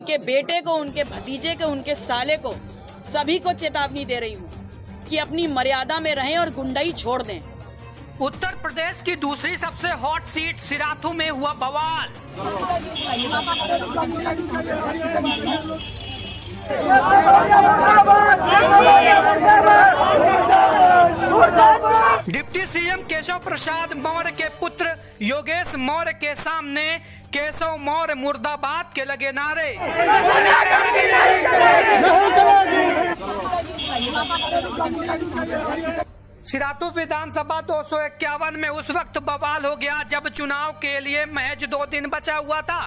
उनके बेटे को, उनके भतीजे को, उनके साले को, सभी को चेतावनी दे रही हूँ कि अपनी मर्यादा में रहें और गुंडाई छोड़ दें। उत्तर प्रदेश की दूसरी सबसे हॉट सीट सिराथू में हुआ बवाल। डिप्टी सीएम केशव प्रसाद मौर्य के पुत्र योगेश मौर्य के सामने केशव मौर्य मुर्दाबाद के लगे नारे। सिराथू विधानसभा 251 में उस वक्त बवाल हो गया जब चुनाव के लिए महज 2 दिन बचा हुआ था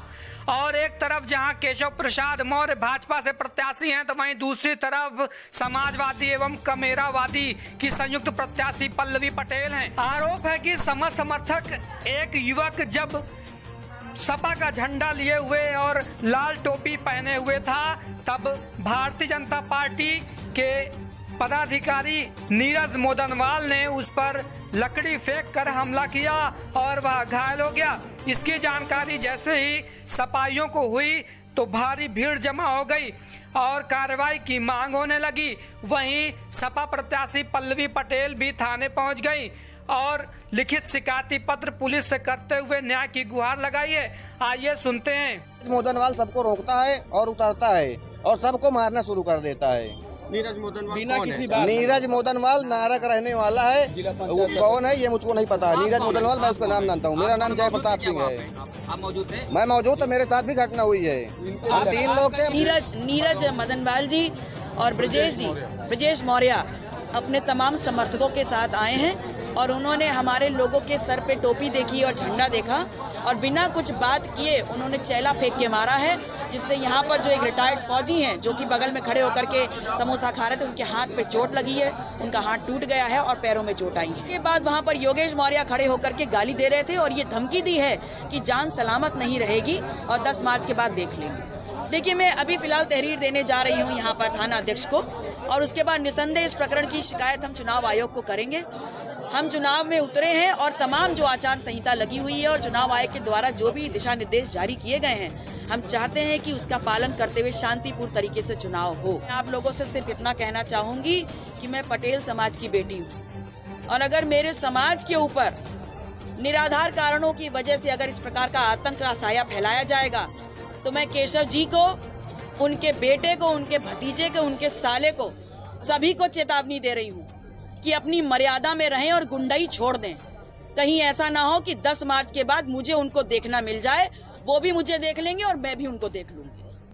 और एक तरफ जहां केशव प्रसाद मौर्य भाजपा से प्रत्याशी हैं तो वहीं दूसरी तरफ समाजवादी एवं कमेरावादी की संयुक्त प्रत्याशी पल्लवी पटेल हैं। आरोप है कि समर्थक एक युवक जब सपा का झंडा लिए हुए और लाल टोपी पहने हुए था तब भारतीय जनता पार्टी के पदाधिकारी नीरज मोदनवाल ने उस पर लकड़ी फेंक कर हमला किया और वह घायल हो गया। इसकी जानकारी जैसे ही सपाइयों को हुई तो भारी भीड़ जमा हो गई और कार्रवाई की मांग होने लगी। वहीं सपा प्रत्याशी पल्लवी पटेल भी थाने पहुंच गई और लिखित शिकायती पत्र पुलिस से करते हुए न्याय की गुहार लगाई है। आइए सुनते हैं। मोदनवाल सबको रोकता है और उतारता है और सबको मारना शुरू कर देता है। नीरज मोदनवाल नीरज मोदनवाल नारक रहने वाला है। वो कौन है ये मुझको नहीं पता। नीरज मोदनवाल मैं उसका नाम जानता हूँ। मेरा नाम जय प्रताप सिंह है। आप मौजूद थे? मैं मौजूद तो मेरे साथ भी घटना हुई है। हम 3 लोग थे। नीरज मदनवाल जी और ब्रजेश मौर्य अपने तमाम समर्थकों के साथ आए हैं और उन्होंने हमारे लोगों के सर पे टोपी देखी और झंडा देखा और बिना कुछ बात किए उन्होंने चैला फेंक के मारा है, जिससे यहाँ पर जो एक रिटायर्ड फौजी हैं जो कि बगल में खड़े होकर के समोसा खा रहे थे, उनके हाथ पे चोट लगी है, उनका हाथ टूट गया है और पैरों में चोट आई है। इसके बाद वहाँ पर योगेश मौर्य खड़े होकर के गाली दे रहे थे और ये धमकी दी है कि जान सलामत नहीं रहेगी और 10 मार्च के बाद देख लेंगे। देखिए, मैं अभी फिलहाल तहरीर देने जा रही हूँ यहाँ पर थाना अध्यक्ष को और उसके बाद निसंदेह इस प्रकरण की शिकायत हम चुनाव आयोग को करेंगे। हम चुनाव में उतरे हैं और तमाम जो आचार संहिता लगी हुई है और चुनाव आयोग के द्वारा जो भी दिशा निर्देश जारी किए गए हैं, हम चाहते हैं कि उसका पालन करते हुए शांतिपूर्ण तरीके से चुनाव हो। आप लोगों से सिर्फ इतना कहना चाहूंगी कि मैं पटेल समाज की बेटी हूँ और अगर मेरे समाज के ऊपर निराधार कारणों की वजह से अगर इस प्रकार का आतंक का साया फैलाया जाएगा तो मैं केशव जी को, उनके बेटे को, उनके भतीजे को, उनके साले को, सभी को चेतावनी दे रही हूँ कि अपनी मर्यादा में रहें और गुंडाई छोड़ दें। कहीं ऐसा ना हो कि 10 मार्च के बाद मुझे उनको देखना मिल जाए, वो भी मुझे देख लेंगे और मैं भी उनको देख लूंगी।